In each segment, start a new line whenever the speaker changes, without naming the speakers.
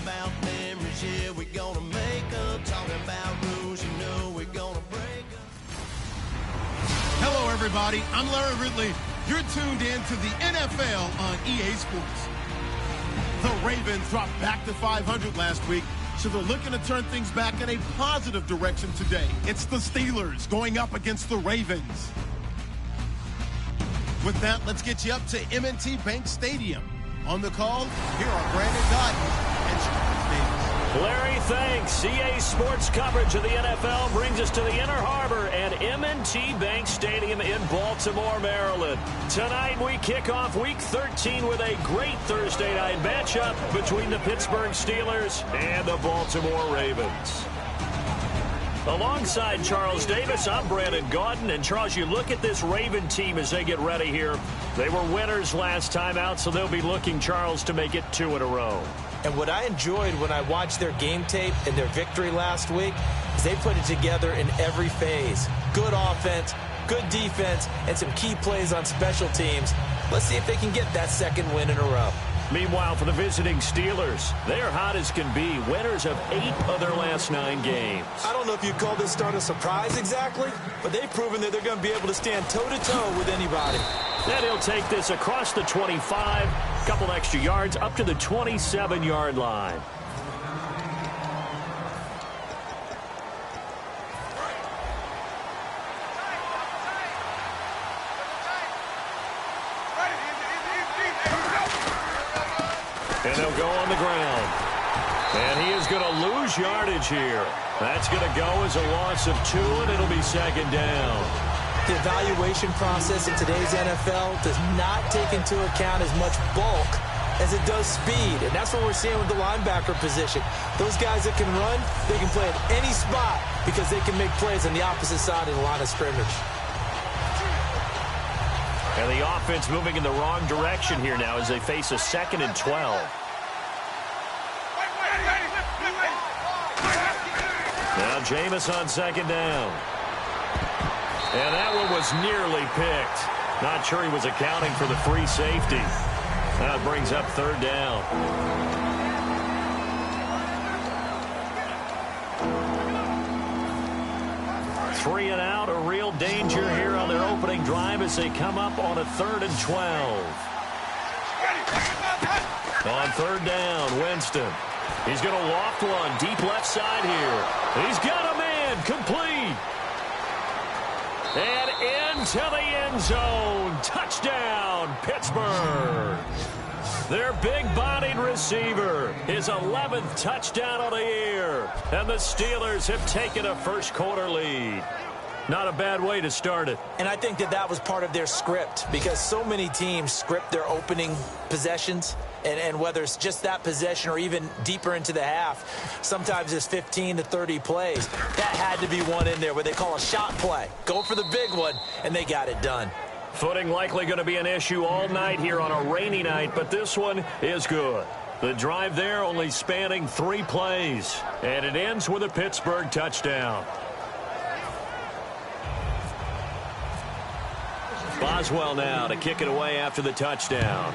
about memories, yeah, we're gonna make up. Talking about rules, you know we're gonna break up.
Hello, everybody. I'm Larry Ridley. You're tuned in to the NFL on EA Sports. The Ravens dropped back to 500 last week, so they're looking to turn things back in a positive direction today. It's the Steelers going up against the Ravens. With that, let's get you up to M&T Bank Stadium. On the call, here are Brandon Godden and Charles Davis.
Larry, thanks. EA Sports coverage of the NFL brings us to the Inner Harbor and M&T Bank Stadium in Baltimore, Maryland. Tonight, we kick off Week 13 with a great Thursday night matchup between the Pittsburgh Steelers and the Baltimore Ravens. Alongside Charles Davis, I'm Brandon Gaudin. And Charles, you look at this Raven team as they get ready here. They were winners last time out, so they'll be looking, Charles, to make it 2 in a row.
And what I enjoyed when I watched their game tape and their victory last week is they put it together in every phase. Good offense, good defense, and some key plays on special teams. Let's see if they can get that second win in a row.
Meanwhile, for the visiting Steelers, they are hot as can be. Winners of 8 of their last 9 games.
I don't know if you'd call this start a surprise exactly, but they've proven that they're going to be able to stand toe-to-toe with anybody.
Then he'll take this across the 25, couple extra yards, up to the 27-yard line. And he'll go on the ground. And he is going to lose yardage here. That's going to go as a loss of 2, and it'll be second down.
The evaluation process in today's NFL does not take into account as much bulk as it does speed. And that's what we're seeing with the linebacker position. Those guys that can run, they can play at any spot because they can make plays on the opposite side of the line of scrimmage.
And the offense moving in the wrong direction here now as they face a 2nd and 12. Now Jameis on 2nd down. And that one was nearly picked. Not sure he was accounting for the free safety. That brings up 3rd down. Three and out, a real danger here on their opening drive as they come up on a 3rd and 12. On 3rd down, Winston. He's going to loft one deep left side here. He's got a man, complete. And into the end zone. Touchdown, Pittsburgh. Their big-bodied receiver, his 11th touchdown of the year. And the Steelers have taken a first-quarter lead. Not a bad way to start it.
And I think that that was part of their script because so many teams script their opening possessions. And whether it's just that possession or even deeper into the half, sometimes it's 15 to 30 plays. That had to be one in there where they call a shot play. Go for the big one, and they got it done.
Footing likely going to be an issue all night here on a rainy night, but this one is good. The drive there only spanning 3 plays, and it ends with a Pittsburgh touchdown. Boswell now to kick it away after the touchdown.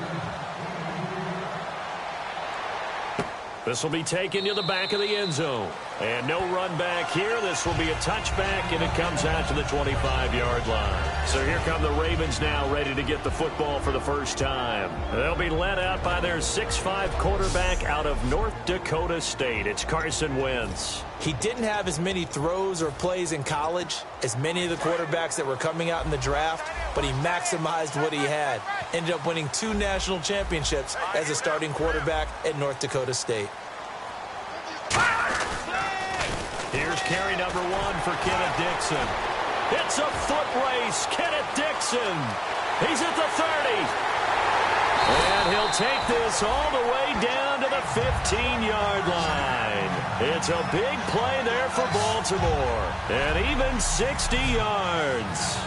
This will be taken to the back of the end zone. And no run back here. This will be a touchback, and it comes out to the 25-yard line. So here come the Ravens now ready to get the football for the first time. They'll be led out by their 6'5 quarterback out of North Dakota State. It's Carson Wentz.
He didn't have as many throws or plays in college as many of the quarterbacks that were coming out in the draft, but he maximized what he had. Ended up winning 2 national championships as a starting quarterback at North Dakota State.
Here's carry number 1 for Kenneth Dixon. It's a foot race. Kenneth Dixon. He's at the 30. And he'll take this all the way down to the 15-yard line. It's a big play there for Baltimore. And even 60 yards.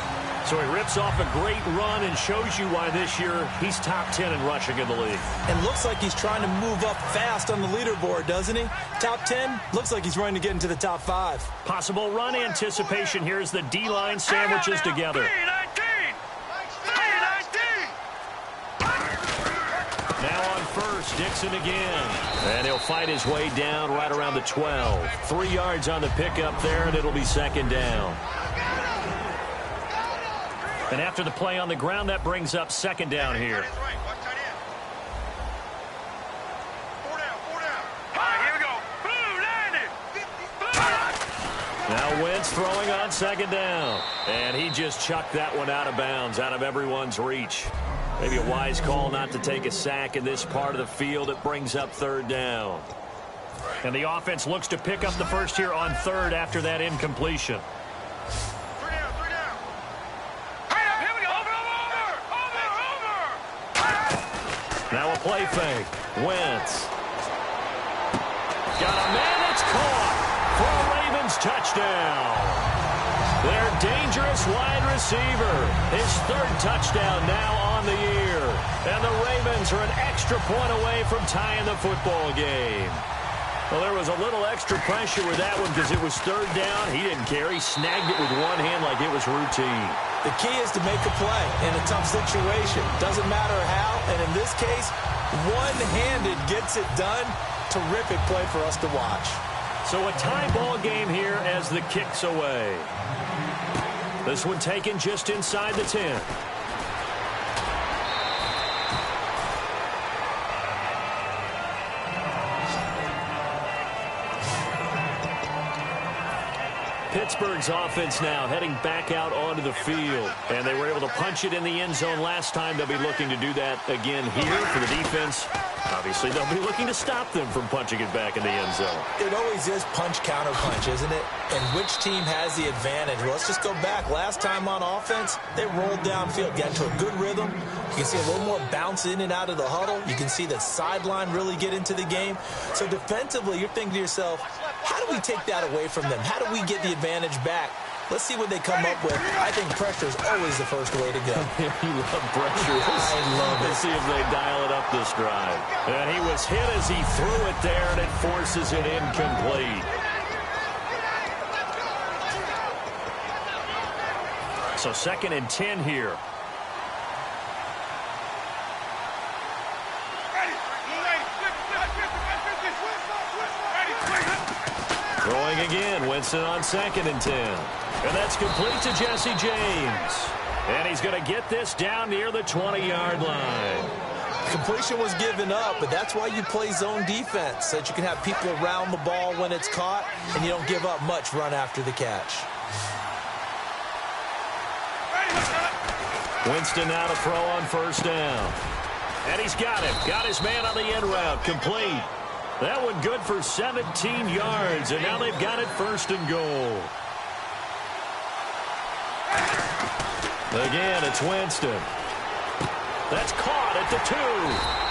So he rips off a great run and shows you why this year he's top 10 in rushing in the league.
And looks like he's trying to move up fast on the leaderboard, doesn't he? Top 10, looks like he's running to get into the top 5.
Possible run anticipation here as the D-line sandwiches together. Now on first Dixon again. And he'll fight his way down right around the 12. 3 yards on the pickup there, and it'll be second down. And after the play on the ground, that brings up second down here. Now Wentz throwing on second down. And he just chucked that one out of bounds, out of everyone's reach. Maybe a wise call not to take a sack in this part of the field. It brings up third down. And the offense looks to pick up the first here on third after that incompletion. Now a play fake. Wentz. Got a man that's caught for a Ravens touchdown. Their dangerous wide receiver. His third touchdown now on the year. And the Ravens are an extra point away from tying the football game. Well, there was a little extra pressure with that one because it was third down. He didn't care. He snagged it with one hand like it was routine.
The key is to make a play in a tough situation. Doesn't matter how, and in this case, one-handed gets it done. Terrific play for us to watch.
So a tie ball game here as the kick's away. This one taken just inside the 10. Pittsburgh's offense now heading back out onto the field. And they were able to punch it in the end zone last time. They'll be looking to do that again here for the defense. Obviously, they'll be looking to stop them from punching it back in the end zone.
It always is punch-counter-punch, isn't it? And which team has the advantage? Well, let's just go back. Last time on offense, they rolled downfield, got into a good rhythm. You can see a little more bounce in and out of the huddle. You can see the sideline really get into the game. So defensively, you're thinking to yourself, how do we take that away from them? How do we get the advantage back? Let's see what they come up with. I think pressure is always the first way to go.
You love pressure.
I love it.
Let's see if they dial it up this drive. And he was hit as he threw it there, and it forces it incomplete. So second and 10 here. Throwing again, Winston on second and 10. And that's complete to Jesse James. And he's going to get this down near the 20-yard line.
Completion was given up, but that's why you play zone defense, so that you can have people around the ball when it's caught, and you don't give up much run after the catch.
Winston now to throw on first down. And he's got him. Got his man on the end route. Complete. That one good for 17 yards, and now they've got it first and goal. Again, it's Winston. That's caught at the 2.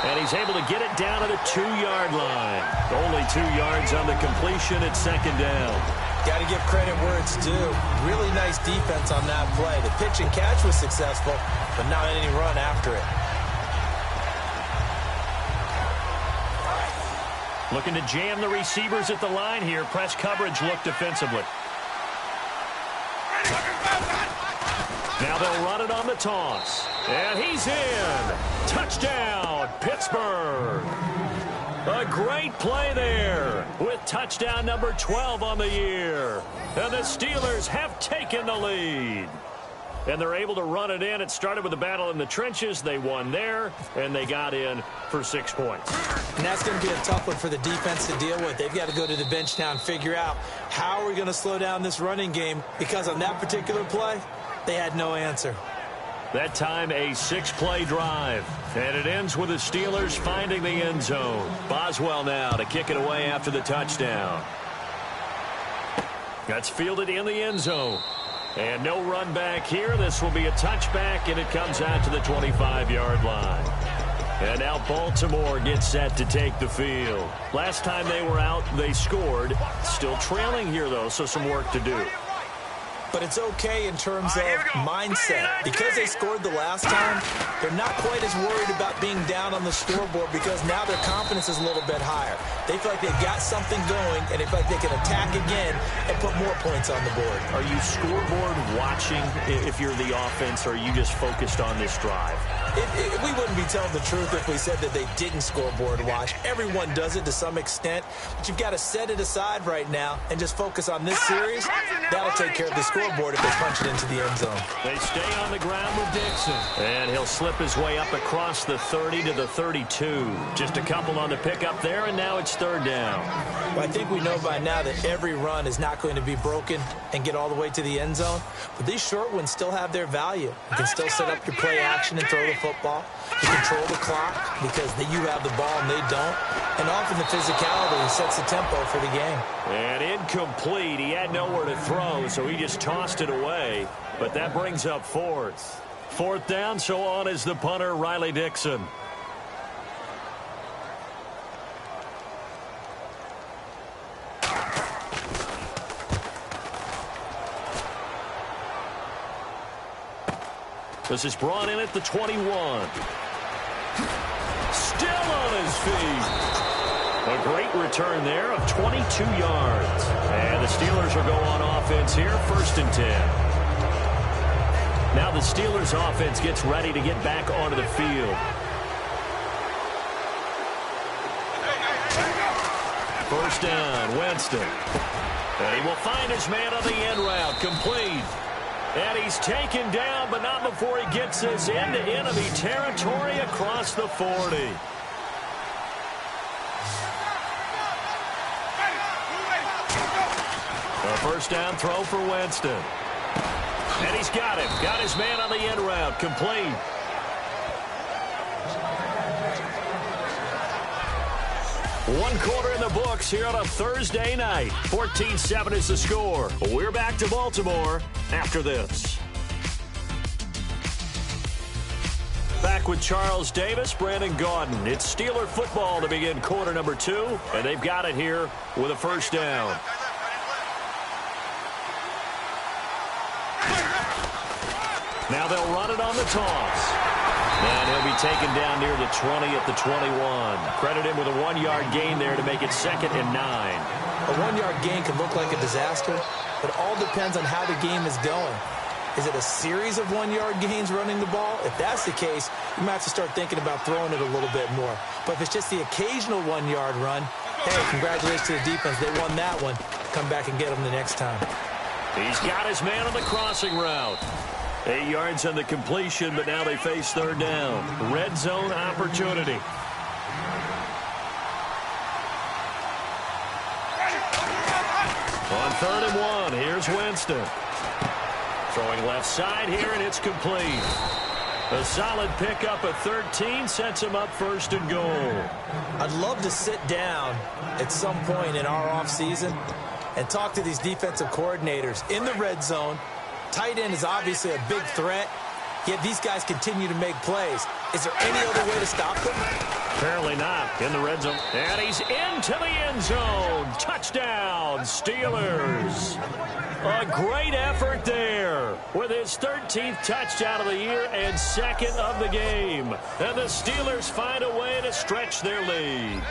And he's able to get it down to the 2-yard line. Only 2 yards on the completion at second down.
Got to give credit where it's due. Really nice defense on that play. The pitch and catch was successful, but not any run after it.
Looking to jam the receivers at the line here. Press coverage look defensively. Now they'll run it on the toss. And he's in. Touchdown, Pittsburgh. A great play there with touchdown number 12 on the year. And the Steelers have taken the lead. And they're able to run it in. It started with a battle in the trenches. They won there, and they got in for 6 points.
And that's going to be a tough one for the defense to deal with. They've got to go to the bench now and figure out how are we going to slow down this running game, because on that particular play, they had no answer.
That time a 6-play drive. And it ends with the Steelers finding the end zone. Boswell now to kick it away after the touchdown. That's fielded in the end zone. And no run back here. This will be a touchback, and it comes out to the 25-yard line. And now Baltimore gets set to take the field. Last time they were out, they scored. Still trailing here, though, so some work to do.
But it's okay in terms of mindset. Because they scored the last time, they're not quite as worried about being down on the scoreboard, because now their confidence is a little bit higher. They feel like they've got something going, and they feel like they can attack again and put more points on the board.
Are you scoreboard watching if you're the offense, or are you just focused on this drive?
We wouldn't be telling the truth if we said that they didn't scoreboard watch. Everyone does it to some extent, but you've got to set it aside right now and just focus on this series. That'll take care of the scoreboard if they punch it into the end zone.
They stay on the ground with Dixon, and he'll slip his way up across the 30 to the 32. Just a couple on the pickup there, and now it's third down.
Well, I think we know by now that every run is not going to be broken and get all the way to the end zone, but these short ones still have their value. You can still set up your play action and throw the football. You control the clock because you have the ball and they don't. And often the physicality sets the tempo for the game.
And incomplete. He had nowhere to throw, so he just tossed it away. But that brings up fourth. Fourth down, so on is the punter, Riley Dixon. This is brought in at the 21. Still on his feet. A great return there of 22 yards. And the Steelers will go on offense here, 1st and 10. Now the Steelers offense gets ready to get back onto the field. First down, Winston. And he will find his man on the end route, complete. And he's taken down, but not before he gets this into enemy territory across the 40. A first down throw for Winston. And he's got him. Got his man on the end route, complete. One quarter in the books here on a Thursday night. 14-7 is the score. We're back to Baltimore after this. Back with Charles Davis, Brandon Gaudin. It's Steeler football to begin quarter number 2, and they've got it here with a first down. Now they'll run it on the toss. And he'll be taken down near the 20 at the 21. Credit him with a 1-yard gain there to make it 2nd and 9.
A 1-yard gain can look like a disaster, but it all depends on how the game is going. Is it a series of 1-yard gains running the ball? If that's the case, you might have to start thinking about throwing it a little bit more. But if it's just the occasional 1-yard run, hey, congratulations to the defense. They won that one. Come back and get them the next time.
He's got his man on the crossing route. 8 yards on the completion, but now they face third down. Red zone opportunity. On 3rd and 1, here's Winston. Throwing left side here, and it's complete. A solid pickup of 13 sets him up 1st and goal.
I'd love to sit down at some point in our offseason and talk to these defensive coordinators in the red zone. Tight end is obviously a big threat, yet these guys continue to make plays. Is there any other way to stop them?
Apparently not. In the red zone. And he's into the end zone. Touchdown, Steelers. A great effort there with his 13th touchdown of the year and 2nd of the game. And the Steelers find a way to stretch their lead.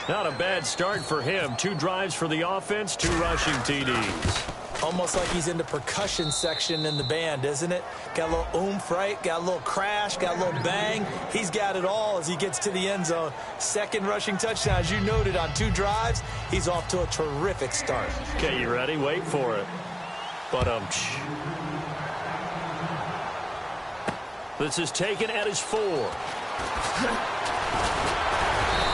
Not a bad start for him. 2 drives for the offense, 2 rushing TDs.
Almost like he's in the percussion section in the band, isn't it? Got a little oomph, right? Got a little crash, got a little bang. He's got it all as he gets to the end zone. 2nd rushing touchdown, as you noted, on 2 drives. He's off to a terrific start.
Okay, you ready? Wait for it. But this is taken at his 4.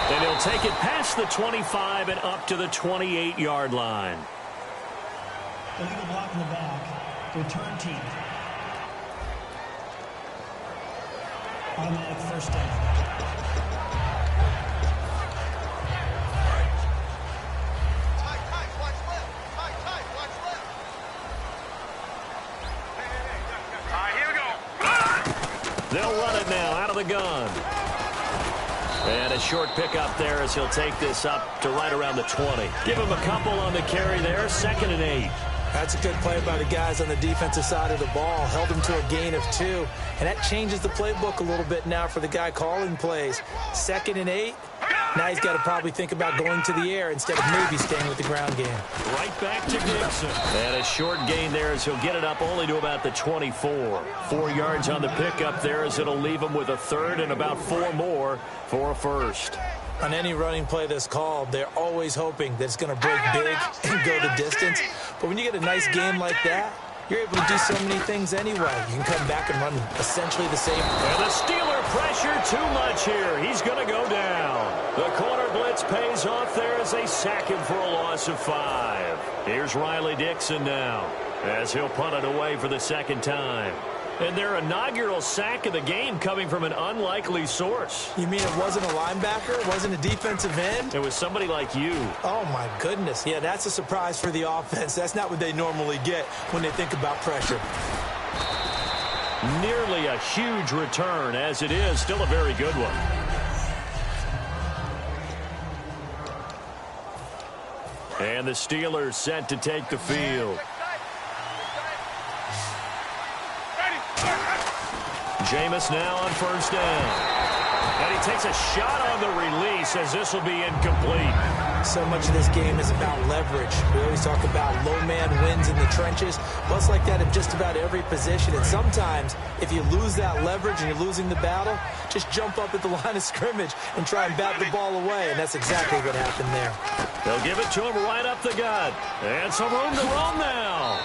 And he'll take it past the 25 and up to the 28-yard line.
Illegal block in the back. The return team. Automatic first down.
They'll run it now out of the gun. And a short pickup there as he'll take this up to right around the 20. Give him a couple on the carry there, 2nd and 8.
That's a good play by the guys on the defensive side of the ball. Held him to a gain of 2. And that changes the playbook a little bit now for the guy calling plays. 2nd and 8. Now he's got to probably think about going to the air instead of maybe staying with the ground game.
Right back to Dixon. And a short gain there as he'll get it up only to about the 24. 4 yards on the pickup there as it'll leave him with a third and about 4 more for a first.
On any running play that's called, they're always hoping that it's going to break big and go the distance. But when you get a nice game like that, you're able to do so many things anyway. You can come back and run essentially the same.
And the Steeler pressure too much here. He's going to go down. The corner blitz pays off there as they sack him for a loss of 5. Here's Riley Dixon now as he'll punt it away for the second time. And their inaugural sack of the game coming from an unlikely source.
You mean it wasn't a linebacker? It wasn't a defensive end?
It was somebody like you.
Oh, my goodness. Yeah, that's a surprise for the offense. That's not what they normally get when they think about pressure.
Nearly a huge return, as it is still a very good one. And the Steelers set to take the field. Jameis now on first down. And he takes a shot on the release as this will be incomplete.
So much of this game is about leverage. We always talk about low man wins in the trenches. Well, it's like that in just about every position. And sometimes, if you lose that leverage and you're losing the battle, just jump up at the line of scrimmage and try and bat the ball away. And that's exactly what happened there.
They'll give it to him right up the gut. And some room to roam now.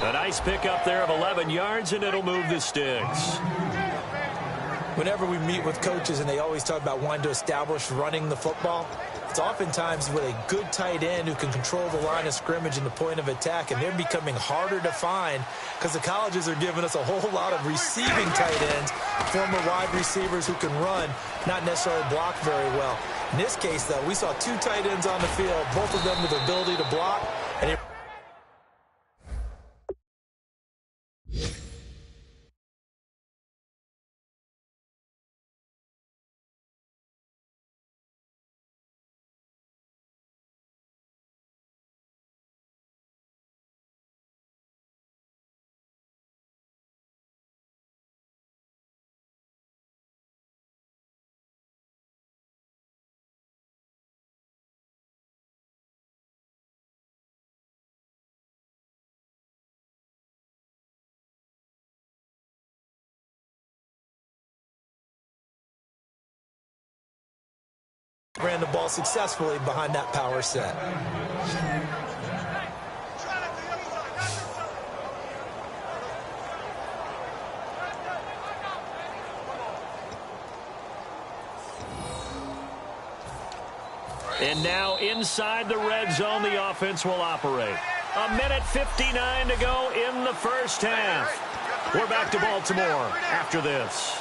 A nice pickup there of 11 yards, and it'll move the sticks.
Whenever we meet with coaches and they always talk about wanting to establish running the football, it's oftentimes with a good tight end who can control the line of scrimmage and the point of attack, and they're becoming harder to find because the colleges are giving us a whole lot of receiving tight ends, former wide receivers who can run, not necessarily block very well. In this case, though, we saw 2 tight ends on the field, both of them with the ability to block, and it ran the ball successfully behind that power set.
And now inside the red zone, the offense will operate. 1:59 to go in the first half. We're back to Baltimore after this.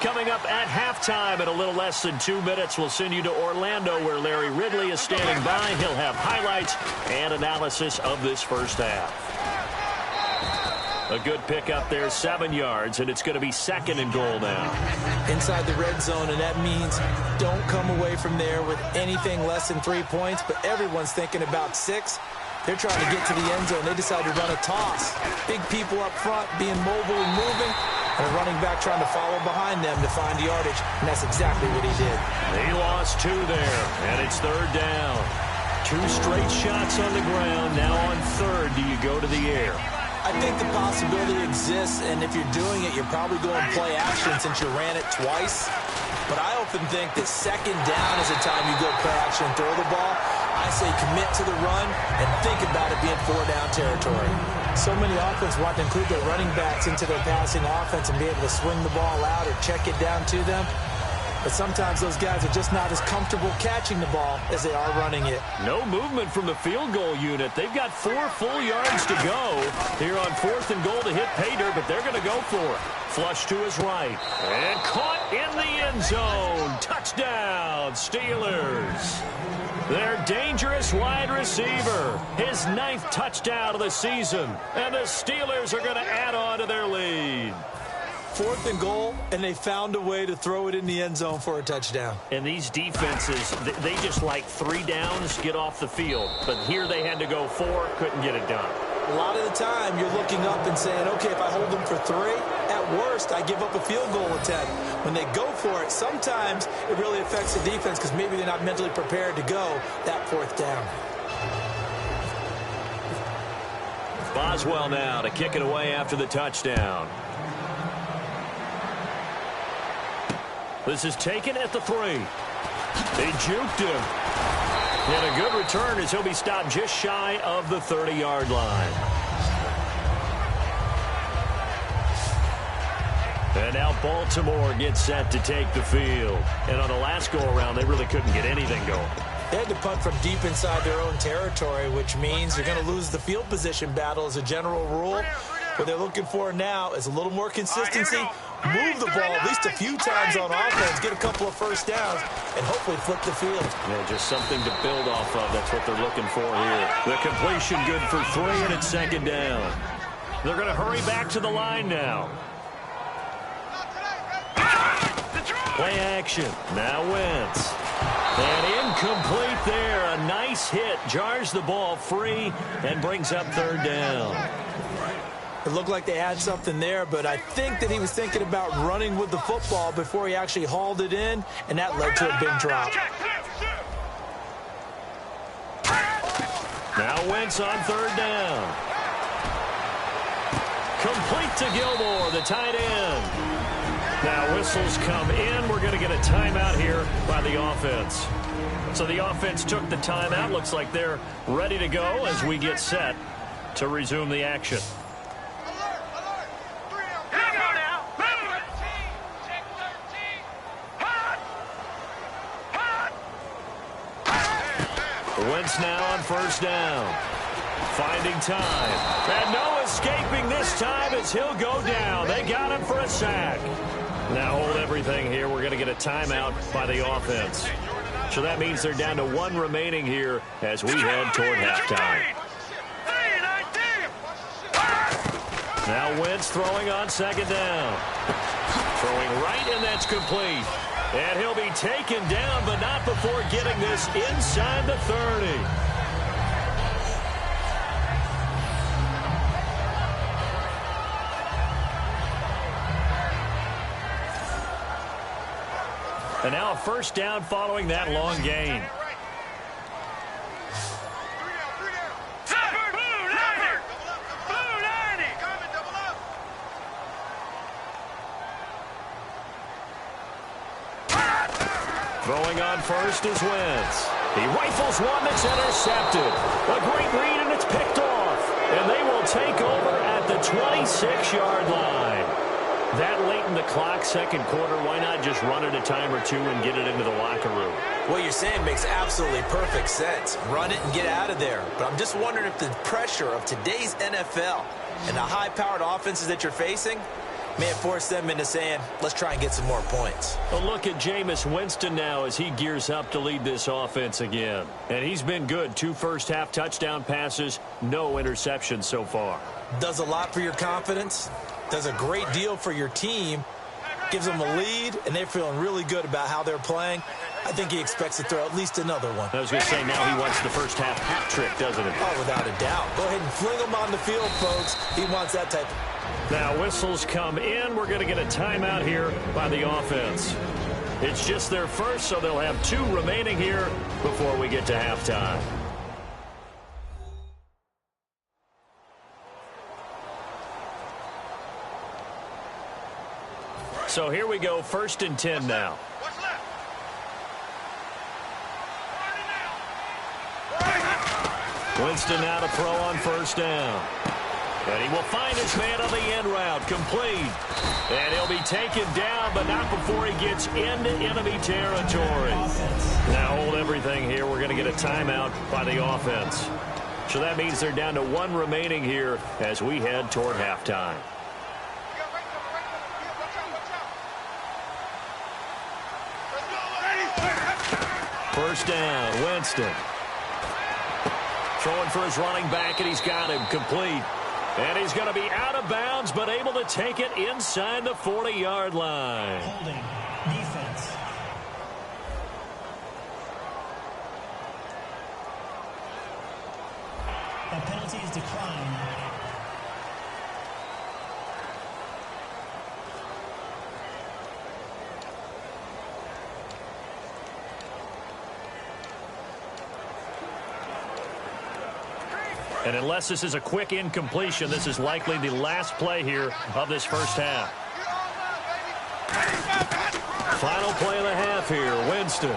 Coming up at halftime in a little less than 2 minutes, we'll send you to Orlando where Larry Ridley is standing by. He'll have highlights and analysis of this first half. A good pickup there, 7 yards, and it's going to be 2nd and goal now.
Inside the red zone, and that means don't come away from there with anything less than 3 points, but everyone's thinking about 6. They're trying to get to the end zone. They decide to run a toss. Big people up front being mobile and moving, and a running back trying to follow behind them to find yardage, and that's exactly what he did.
He lost 2 there, and it's 3rd down. 2 straight shots on the ground. Now on 3rd, do you go to the air?
I think the possibility exists, and if you're doing it, you're probably going play action since you ran it twice. But I often think that 2nd down is the time you go play action and throw the ball. I say commit to the run and think about it being 4-down territory. So many offenses want to include their running backs into their passing offense and be able to swing the ball out or check it down to them. But sometimes those guys are just not as comfortable catching the ball as they are running it.
No movement from the field goal unit. They've got 4 full yards to go here on 4th and goal to hit pay dirt, but they're going to go for it. Flush to his right. And caught in the end zone. Touchdown, Steelers. Their dangerous wide receiver. His 9th touchdown of the season. And the Steelers are going to add on to their lead.
4th and goal, and they found a way to throw it in the end zone for a touchdown.
And these defenses, they just like 3 downs, get off the field. But here they had to go 4, couldn't get it done.
A lot of the time, you're looking up and saying, okay, if I hold them for 3, at worst, I give up a field goal attempt. When they go for it, sometimes it really affects the defense because maybe they're not mentally prepared to go that fourth down.
Boswell now to kick it away after the touchdown. This is taken at the 3. They juked him. And a good return as he'll be stopped just shy of the 30-yard line. And now Baltimore gets set to take the field. And on the last go-around, they really couldn't get anything going.
They had to punt from deep inside their own territory, which means you're going to lose the field position battle as a general rule. What they're looking for now is a little more consistency, move the ball at least a few times on offense, get a couple of first downs, and hopefully flip the field.
Yeah, just something to build off of. That's what they're looking for here. The completion good for 3, and it's second down. They're going to hurry back to the line now. Play action. Now Wentz. And incomplete there. A nice hit. Jars the ball free and brings up third down.
It looked like they had something there, but I think that he was thinking about running with the football before he actually hauled it in, and that led to a big drop.
Now Wentz on third down. Complete to Gilmore, the tight end. Now whistles come in. We're going to get a timeout here by the offense. So the offense took the timeout. Looks like they're ready to go as we get set to resume the action. Wentz now on first down. Finding time. And no escaping this time as he'll go down. They got him for a sack. Now hold everything here. We're going to get a timeout by the offense. So that means they're down to 1 remaining here as we head toward halftime. Now Wentz throwing on second down. Throwing right, and that's complete. And he'll be taken down, but not before getting this inside the 30. And now a first down following that long gain. Throwing on first is Wentz. He rifles one that's intercepted. A great read, and it's picked off. And they will take over at the 26-yard line. That late in the clock, second quarter, why not just run it a time or two and get it into the locker room?
What you're saying makes absolutely perfect sense. Run it and get out of there. But I'm just wondering if the pressure of today's NFL and the high-powered offenses that you're facing may have forced them into saying, let's try and get some more points.
A look at Jameis Winston now as he gears up to lead this offense again. And he's been good. 2 first-half touchdown passes, no interceptions so far.
Does a lot for your confidence. Does a great deal for your team. Gives them a lead, and they're feeling really good about how they're playing. I think he expects to throw at least another one.
I was going to say, now he wants the first-half hat trick, doesn't he?
Oh, without a doubt. Go ahead and fling him on the field, folks. He wants that type of...
Now whistles come in. We're going to get a timeout here by the offense. It's just their first, so they'll have 2 remaining here before we get to halftime. So here we go, 1st and 10 now. Winston now to throw on first down. And he will find his man on the end route, complete. And he'll be taken down, but not before he gets into enemy territory. Now hold everything here. We're going to get a timeout by the offense. So that means they're down to 1 remaining here as we head toward halftime. First down, Winston. Throwing for his running back, and he's got him complete. And he's going to be out of bounds, but able to take it inside the 40-yard line.
Holding. Defense. That penalty is declined.
And unless this is a quick incompletion, this is likely the last play here of this first half. Final play of the half here, Winston.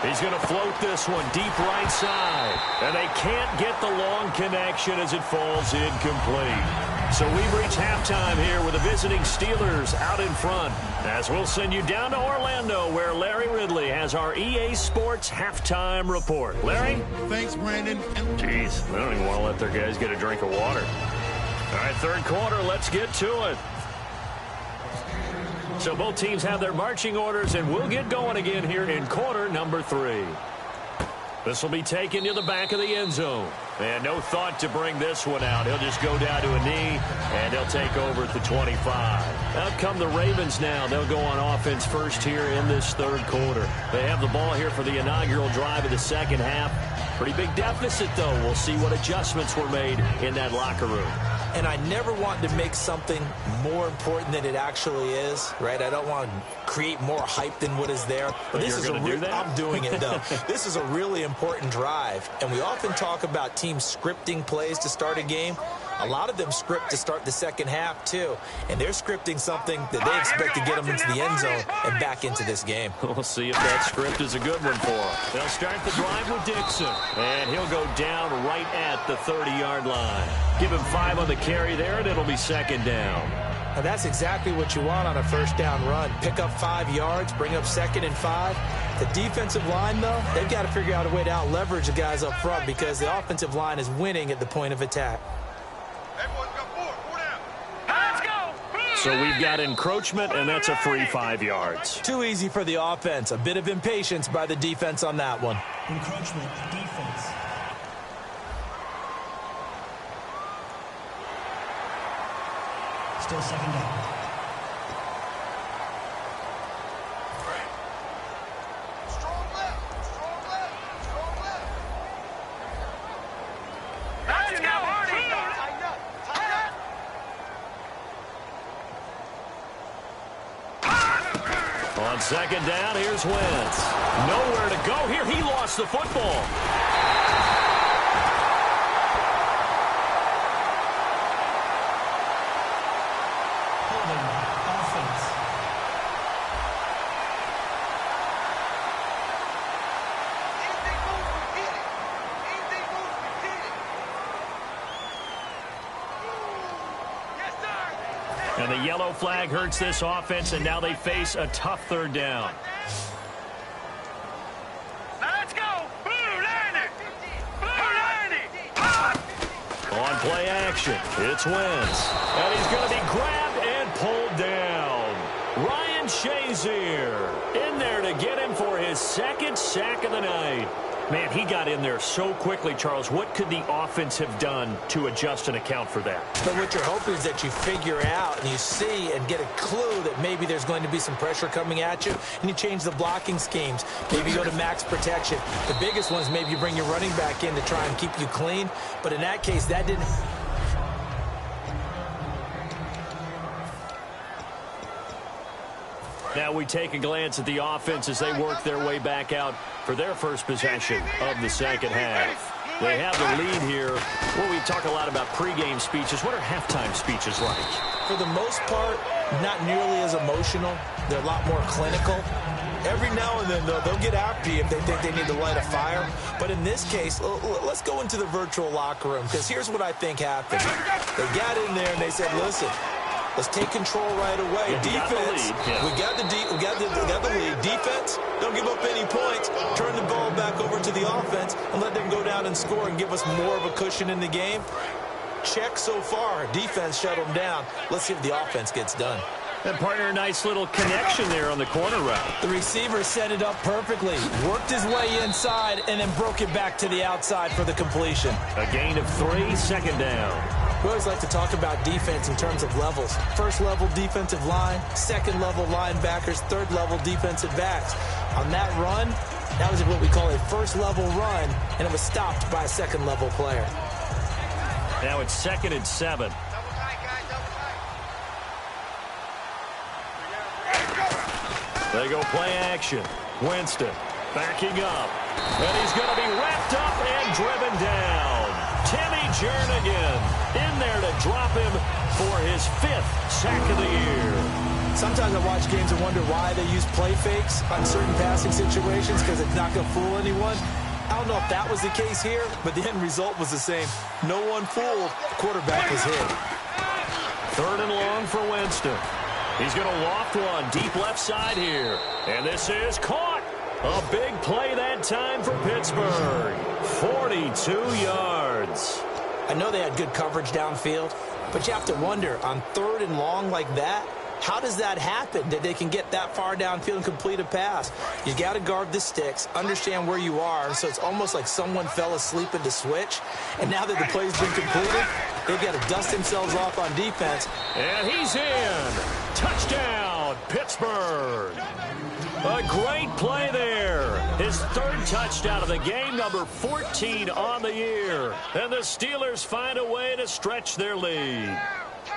He's going to float this one deep right side. And they can't get the long connection as it falls incomplete. So we've reached halftime here with the visiting Steelers out in front. As we'll send you down to Orlando where Larry Ridley has our EA Sports halftime report. Larry?
Thanks, Brandon.
Jeez, they don't even want to let their guys get a drink of water. All right, third quarter, let's get to it. So both teams have their marching orders, and we'll get going again here in quarter number 3. This will be taken to the back of the end zone. And no thought to bring this one out. He'll just go down to a knee, and he'll take over at the 25. Out come the Ravens now. They'll go on offense first here in this third quarter. They have the ball here for the inaugural drive of the second half. Pretty big deficit, though. We'll see what adjustments were made in that locker room.
And I never want to make something more important than it actually is, right? I don't want to create more hype than what is there.
But
this is
going to do that?
I'm doing it, though. This is a really important drive. And we often talk about teams scripting plays to start a game. A lot of them script to start the second half, too. And they're scripting something that they expect to get them into the end zone and back into this game.
We'll see if that script is a good one for them. They'll start the drive with Dixon. And he'll go down right at the 30-yard line. Give him 5 on the carry there, and it'll be second down.
Now that's exactly what you want on a first down run. Pick up 5 yards, bring up 2nd and 5. The defensive line, though, they've got to figure out a way to out-leverage the guys up front because the offensive line is winning at the point of attack.
So we've got encroachment, and that's a free 5 yards.
Too easy for the offense. A bit of impatience by the defense on that one.
Encroachment, defense. Still second down.
On second down, here's Wentz. Nowhere to go here. He lost the football.
Holding offense.
And the yellow flag hurts this offense, and now they face a tough third down.
Let's go!
On play action, it's Wentz. And he's going to be grabbed and pulled down. Ryan Shazier in there to get him for his second sack of the night. Man, he got in there so quickly, Charles. What could the offense have done to adjust and account for that?
But what you're hoping is that you figure out and you see and get a clue that maybe there's going to be some pressure coming at you, and you change the blocking schemes. Maybe you go to max protection. The biggest one is maybe you bring your running back in to try and keep you clean. But in that case, that didn't...
Now we take a glance at the offense as they work their way back out for their first possession of the second half. They have the lead here. Well, we talk a lot about pregame speeches. What are halftime speeches like?
For the most part, not nearly as emotional. They're a lot more clinical. Every now and then, though, they'll get after you if they think they need to light a fire. But in this case, let's go into the virtual locker room, because here's what I think happened. They got in there and they said, listen, let's take control right away. Defense, we got the lead. Defense, don't give up any points. Turn the ball back over to the offense and let them go down and score and give us more of a cushion in the game. Check so far. Defense shut them down. Let's see if the offense gets done.
And partner, a nice little connection there on the corner route.
The receiver set it up perfectly, worked his way inside, and then broke it back to the outside for the completion.
A gain of 3, second down.
We always like to talk about defense in terms of levels. First level defensive line, second level linebackers, third level defensive backs. On that run, that was what we call a first level run, and it was stopped by a second level player.
Now it's 2nd and 7. They go play action. Winston backing up. And he's going to be wrapped up and driven down. Timmy Jernigan in there to drop him for his 5th sack of the year.
Sometimes I watch games and wonder why they use play fakes on certain passing situations, because it's not going to fool anyone. I don't know if that was the case here, but the end result was the same. No one fooled. The quarterback was hit.
3rd and long for Winston. He's going to loft one deep left side here. And this is caught. A big play that time for Pittsburgh. 42 yards.
I know they had good coverage downfield, but you have to wonder, on 3rd and long like that, how does that happen, that they can get that far downfield and complete a pass? You got to guard the sticks, understand where you are, so it's almost like someone fell asleep in the switch, and now that the play's been completed, they've got to dust themselves off on defense.
And he's in. Touchdown, Pittsburgh. A great play there. His 3rd touchdown of the game, number 14 on the year. And the Steelers find a way to stretch their lead.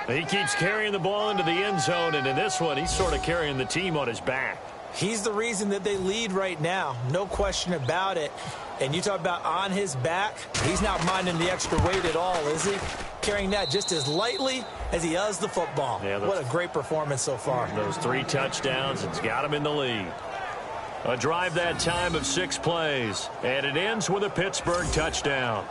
He keeps carrying the ball into the end zone, and in this one, he's sort of carrying the team on his back.
He's the reason that they lead right now, no question about it. And you talk about on his back, he's not minding the extra weight at all, is he? Carrying that just as lightly as he does the football. Yeah, what a great performance so far.
Those 3 touchdowns, it's got him in the lead. A drive that time of 6 plays, and it ends with a Pittsburgh touchdown.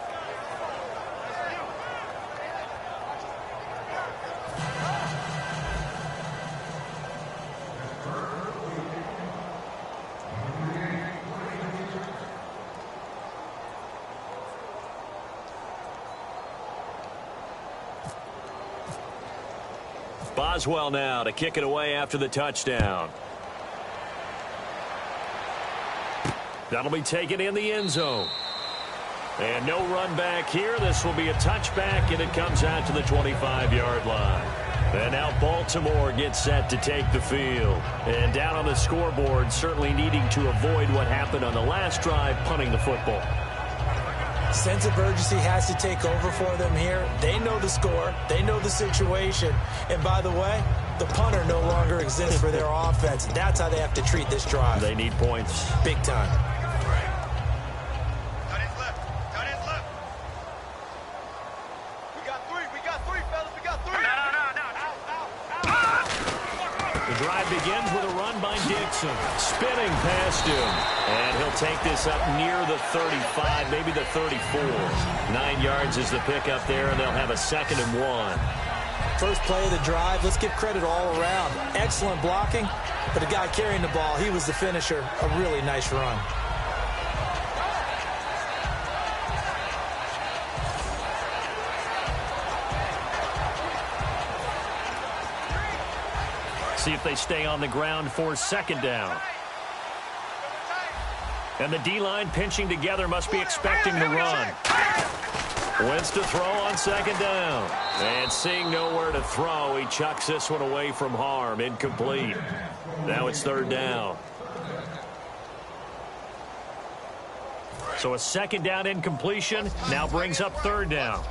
Boswell now to kick it away after the touchdown. That'll be taken in the end zone. And no run back here. This will be a touchback, and it comes out to the 25-yard line. And now Baltimore gets set to take the field. And down on the scoreboard, certainly needing to avoid what happened on the last drive, punting the football.
Sense of urgency has to take over for them here. They know the score. They know the situation. And by the way, the punter no longer exists for their offense. That's how they have to treat this drive.
They need points.
Big time.
The drive begins with a run by Dixon. Spinning past him. And he'll take this up near the 35, maybe the 34. 9 yards is the pickup there, and they'll have a 2nd and 1.
First play of the drive, let's give credit all around. Excellent blocking, but the guy carrying the ball, he was the finisher. A really nice run.
See if they stay on the ground for 2nd down. And the D-line pinching together, must be expecting the run. Wentz to throw on 2nd down. And seeing nowhere to throw, he chucks this one away from harm. Incomplete. Now it's 3rd down. So a 2nd down incompletion now brings up 3rd down.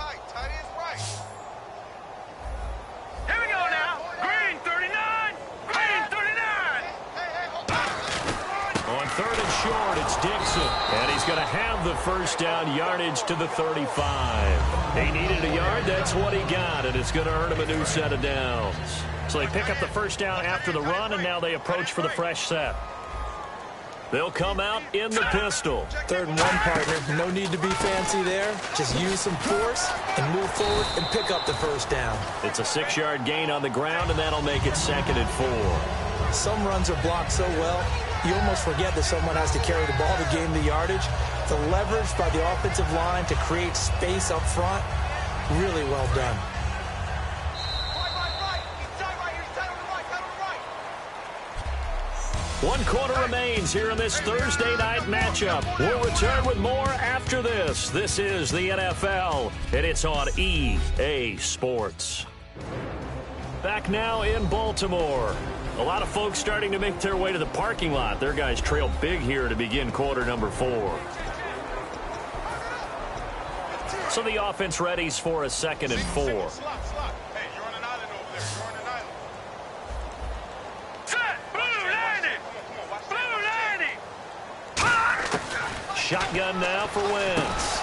On 3rd and short, it's Dixon. And he's going to have the 1st down, yardage to the 35. He needed a yard. That's what he got, and it's going to earn him a new set of downs. So they pick up the 1st down after the run, and now they approach for the fresh set. They'll come out in the pistol.
3rd and 1, partner. No need to be fancy there. Just use some force and move forward and pick up the 1st down.
It's a 6-yard gain on the ground, and that'll make it 2nd and 4.
Some runs are blocked so well, you almost forget that someone has to carry the ball to gain the yardage. The leverage by the offensive line to create space up front, really well done.
One quarter remains here in this Thursday night matchup. We'll return with more after this. This is the NFL, and it's on EA Sports. Back now in Baltimore. A lot of folks starting to make their way to the parking lot. Their guys trail big here to begin quarter number 4. So the offense readies for a 2nd and 4.
Hey, you're on an island over there. You're on an island. Set! Blue landing!
Shotgun now for Wentz.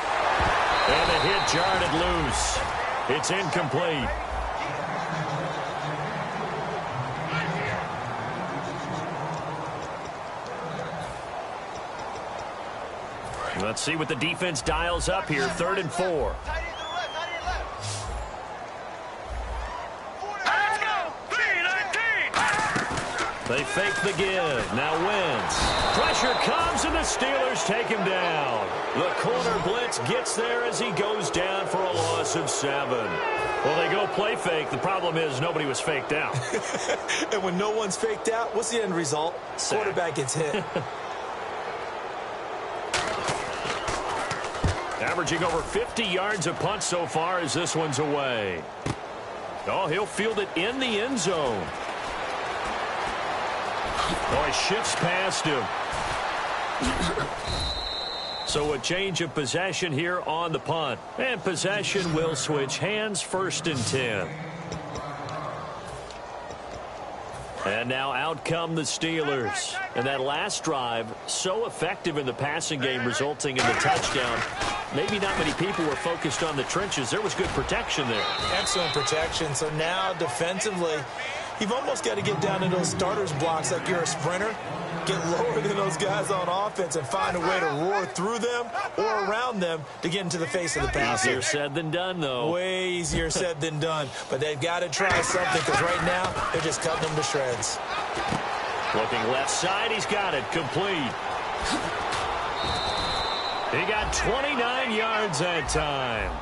And the hit jarred it loose. It's incomplete. Let's see what the defense dials up here. 3rd and 4. They fake the give. Now Wentz. Pressure comes, and the Steelers take him down. The corner blitz gets there as he goes down for a loss of 7. Well, they go play fake. The problem is nobody was faked out.
And when no one's faked out, what's the end result? Quarterback gets hit.
Averaging over 50 yards a punt so far as this one's away. Oh, he'll field it in the end zone. Oh, he shifts past him. So a change of possession here on the punt. And possession will switch hands. 1st and 10. And now out come the Steelers. And that last drive, so effective in the passing game, resulting in the touchdown. Maybe not many people were focused on the trenches. There was good protection there.
Excellent protection. So now defensively, you've almost got to get down to those starters blocks like you're a sprinter. Get lower than those guys on offense and find a way to roar through them or around them to get into the face of the passer.
Easier said than done, though.
Way easier said than done. But they've got to try something because right now they're just cutting them to shreds.
Looking left side, he's got it. Complete. He got 29 yards that time.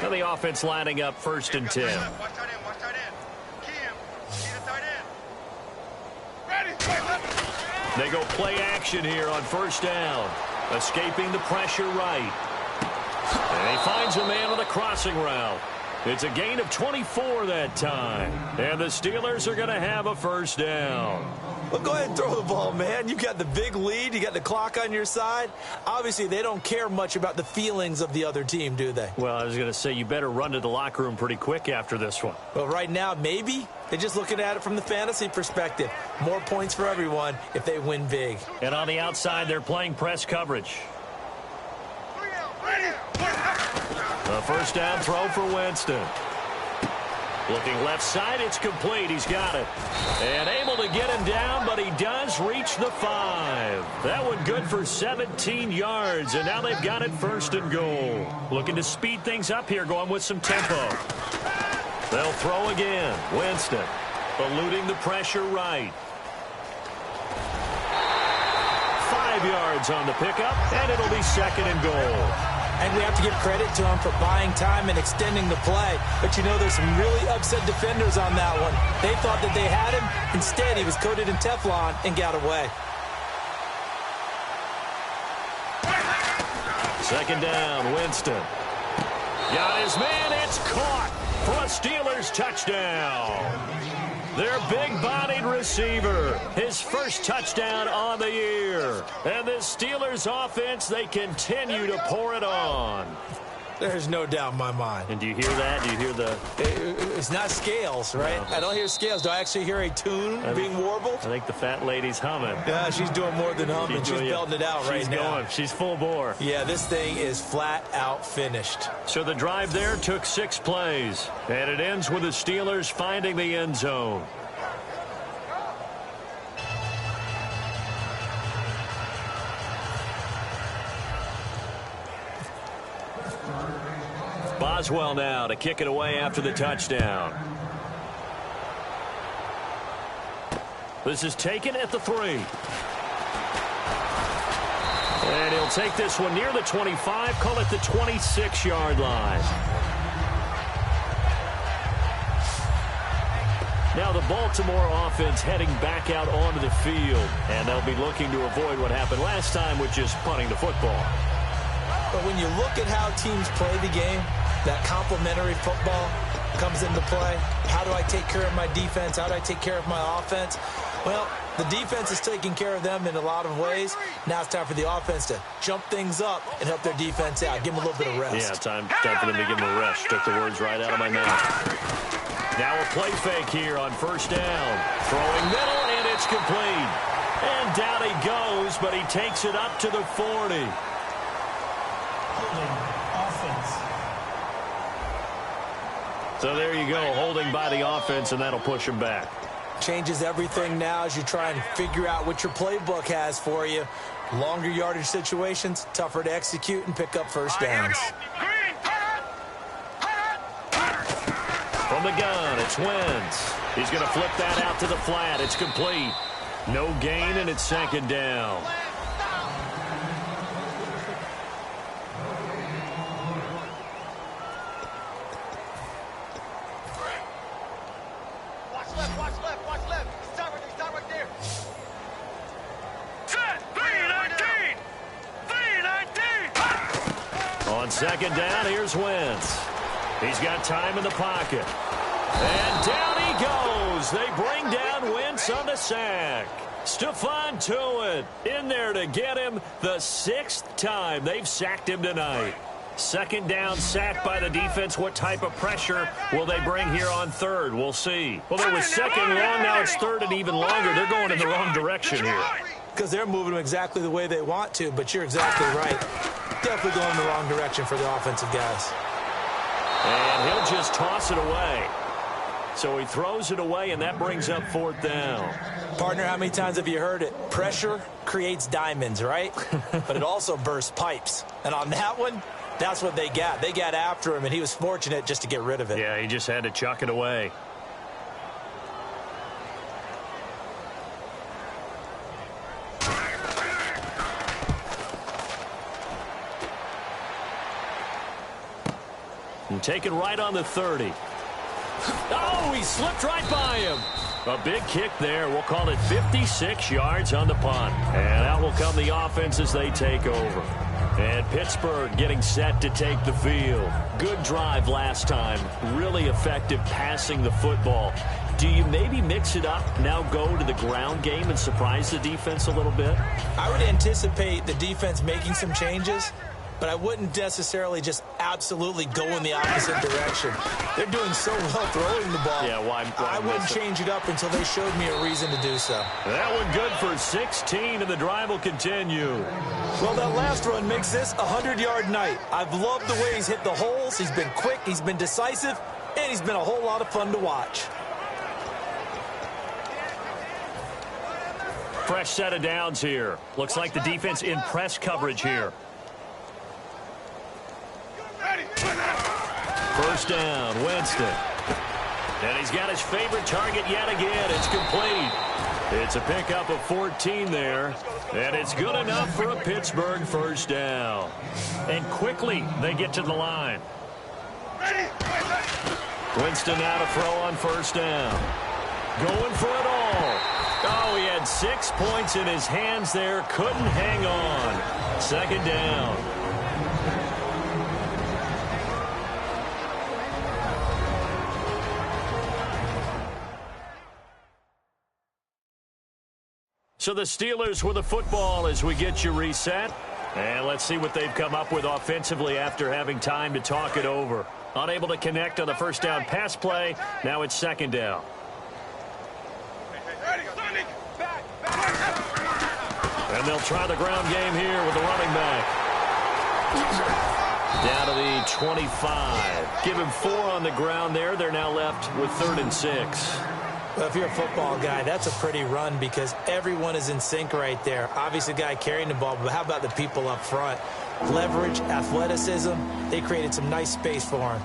Now the offense lining up 1st and 10.
Watch that in. Watch that in. Key him. See the tight end. Ready.
They go play action here on 1st down. Escaping the pressure right. And he finds a man on the crossing route. It's a gain of 24 that time. And the Steelers are going to have a 1st down.
Well, go ahead and throw the ball, man. You've got the big lead. You got the clock on your side. Obviously, they don't care much about the feelings of the other team, do they?
Well, I was going to say, you better run to the locker room pretty quick after this one.
Well, right now, maybe. They're just looking at it from the fantasy perspective. More points for everyone if they win big.
And on the outside, they're playing press coverage. A 1st down throw for Winston. Looking left side, it's complete. He's got it. And able to get him down, but he does reach the 5. That one good for 17 yards, and now they've got it 1st and goal. Looking to speed things up here, going with some tempo. They'll throw again. Winston eluding the pressure right. 5 yards on the pickup, and it'll be 2nd and goal.
And we have to give credit to him for buying time and extending the play. But, you know, there's some really upset defenders on that one. They thought that they had him. Instead, he was coated in Teflon and got away.
2nd down, Winston. Got his man. It's caught for a Steelers touchdown. Their big-bodied receiver, his 1st touchdown on the year. And this Steelers offense, they continue to pour it on.
There's no doubt in my mind.
And do you hear that? Do you hear the...
It's not scales, right?
No.
I don't hear scales. Do I actually hear a tune being warbled?
I think the fat lady's humming.
Yeah, she's doing more than humming. She's belting it out right now.
She's going. She's full bore.
Yeah, this thing is flat out finished.
So the drive there took 6 plays. And it ends with the Steelers finding the end zone. Boswell now to kick it away after the touchdown. This is taken at the 3. And he'll take this one near the 25, call it the 26-yard line. Now the Baltimore offense heading back out onto the field. And they'll be looking to avoid what happened last time, which is punting the football.
But when you look at how teams play the game, that complementary football comes into play. How do I take care of my defense? How do I take care of my offense? Well, the defense is taking care of them in a lot of ways. Now it's time for the offense to jump things up and help their defense out. Give them a little bit of rest.
Yeah, time for them to give them a rest. Took the words right out of my mouth. Now a play fake here on first down. Throwing middle, and it's complete. And down he goes, but he takes it up to the 40.
Holding offense.
So there you go, holding by the offense, and that'll push him back.
Changes everything now as you try and figure out what your playbook has for you. Longer yardage situations, tougher to execute and pick up first downs.
From the gun, it's Wentz. He's going to flip that out to the flat. It's complete. No gain, and it's second down.
Watch left. Stop right there. Set, 3-19.
On second down, here's Wentz. He's got time in the pocket. And down he goes. They bring down Wentz on the sack. Stephon Tuitt in there to get him the 6th time they've sacked him tonight. Second down sack by the defense. What type of pressure will they bring here on third? We'll see. Well, there was second long. Now it's third and even longer. They're going in the wrong direction here.
Because they're moving them exactly the way they want to, but you're exactly right. Definitely going in the wrong direction for the offensive guys.
And he'll just toss it away. So he throws it away, and that brings up fourth down.
Partner, how many times have you heard it? Pressure creates diamonds, right? But it also bursts pipes. And on that one, that's what they got. They got after him, and he was fortunate just to get rid of it.
Yeah, he just had to chuck it away. And take it right on the 30. Oh, he slipped right by him. A big kick there. We'll call it 56 yards on the punt. And out will come the offense as they take over. And Pittsburgh getting set to take the field. Good drive last time. Really effective passing the football. Do you maybe mix it up, now go to the ground game and surprise the defense a little bit?
I would anticipate the defense making some changes, but I wouldn't necessarily just absolutely go in the opposite direction. They're doing so well throwing the ball.
Yeah, why
I wouldn't change it up until they showed me a reason to do so.
That one good for 16, and the drive will continue.
Well, that last run makes this a 100-yard night. I've loved the way he's hit the holes. He's been quick, he's been decisive, and he's been a whole lot of fun to watch.
Fresh set of downs here. Looks like the defense in press coverage here. First down, Winston. And he's got his favorite target yet again. It's complete. It's a pickup of 14 there. And it's good enough for a Pittsburgh first down. And quickly, they get to the line. Winston now to throw on first down. Going for it all. Oh, he had 6 points in his hands there. Couldn't hang on. Second down. So the Steelers with the football as we get you reset. And let's see what they've come up with offensively after having time to talk it over. Unable to connect on the first down pass play. Now it's second down. And they'll try the ground game here with the running back. Down to the 25. Give him 4 on the ground there. They're now left with 3rd and 6.
Well, if you're a football guy, that's a pretty run because everyone is in sync right there. Obviously, the guy carrying the ball, but how about the people up front? Leverage, athleticism, they created some nice space for him.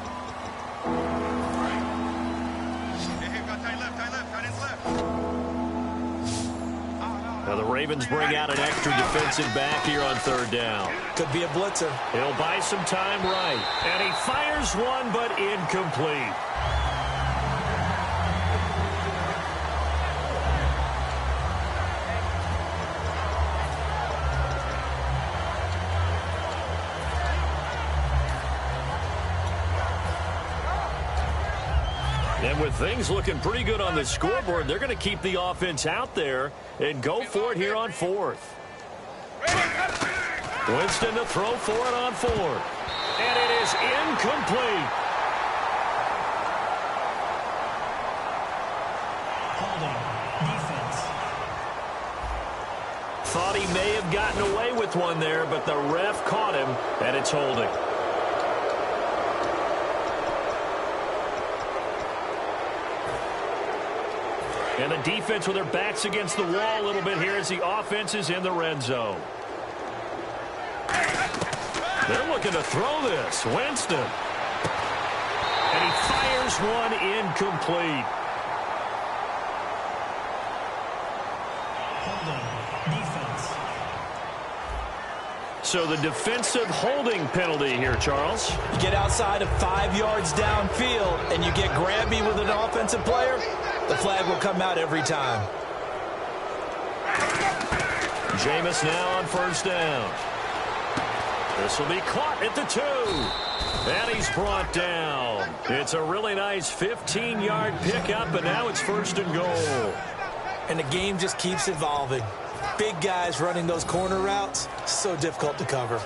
Now the Ravens bring out an extra defensive back here on 3rd down.
Could be a blitzer.
He'll buy some time right. And he fires one, but incomplete. And with things looking pretty good on the scoreboard, they're going to keep the offense out there and go for it here on 4th. Winston to throw for it on 4th. And it is incomplete. gotten away with one there, but the ref caught him, and it's holding. And the defense with their backs against the wall a little bit here as the offense is in the red zone. They're looking to throw this. Winston. And he fires one incomplete.
Defense.
So the defensive holding penalty here, Charles.
You get outside of 5 yards downfield and you get grabby with an offensive player, the flag will come out every time.
Jameis now on first down. This will be caught at the 2. And he's brought down. It's a really nice 15-yard pickup, and now it's first and goal.
And the game just keeps evolving. Big guys running those corner routes, so difficult to cover.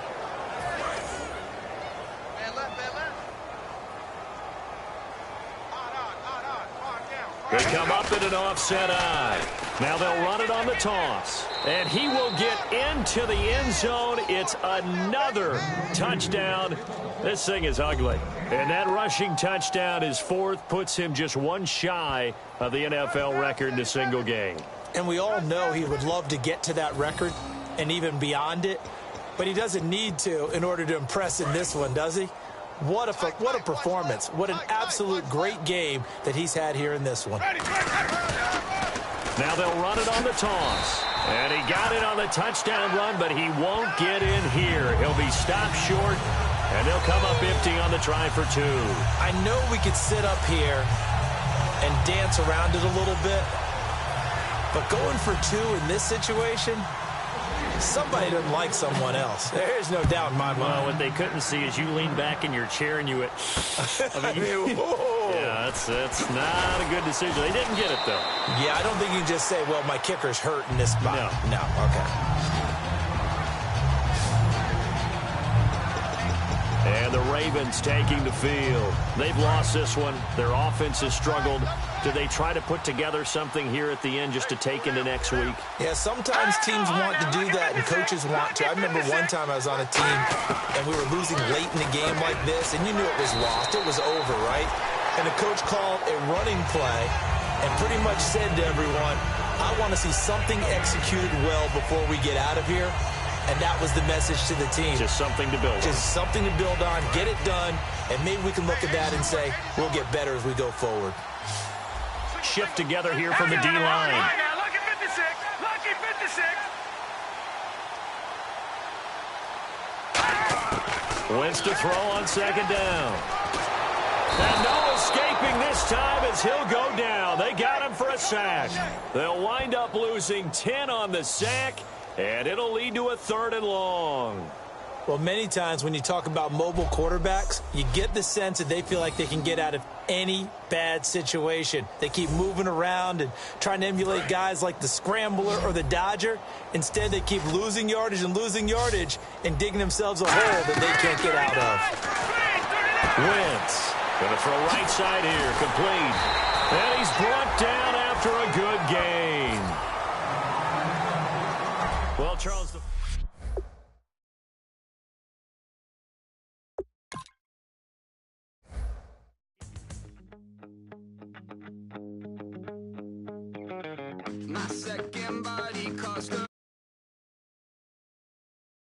They come up in an offset eye. Now they'll run it on the toss. And he will get into the end zone. It's another touchdown. This thing is ugly. And that rushing touchdown, his 4th, puts him just one shy of the NFL record in a single game.
And we all know he would love to get to that record and even beyond it. But he doesn't need to in order to impress in this one, does he? What a performance. What an absolute great game that he's had here in this one.
Now they'll run it on the toss. And he got it on the touchdown run, but he won't get in here. He'll be stopped short, and they'll come up empty on the try for 2.
I know we could sit up here and dance around it a little bit, but going for 2 in this situation, somebody doesn't like someone else. There's no doubt in my mind.
Well, what they couldn't see is you lean back in your chair and you went, yeah, that's not a good decision. They didn't get it, though.
Yeah, I don't think you can just say, well, my kicker's hurt in this spot. No, okay.
And the Ravens taking the field. They've lost this one. Their offense has struggled. Do they try to put together something here at the end just to take into next week?
Yeah, sometimes teams want to do that and coaches want to. I remember one time I was on a team and we were losing late in the game like this, and you knew it was lost. It was over, right? And the coach called a running play and pretty much said to everyone, I want to see something executed well before we get out of here. And that was the message to the team.
Just something to build on.
Just something to build on, get it done, and maybe we can look at that and say, we'll get better as we go forward.
Shift together here from the D-line.
Lucky 56. Lucky 56.
Wentz to throw on second down. And no escaping this time as he'll go down. They got him for a sack. They'll wind up losing 10 on the sack, and it'll lead to a 3rd and long.
Well, many times when you talk about mobile quarterbacks, you get the sense that they feel like they can get out of any bad situation. They keep moving around and trying to emulate guys like the Scrambler or the Dodger. Instead, they keep losing yardage and digging themselves a hole that they can't get out of.
Wentz going to throw right side here, complete. And he's brought down after a good gain. Well, Charles...
My second body cost a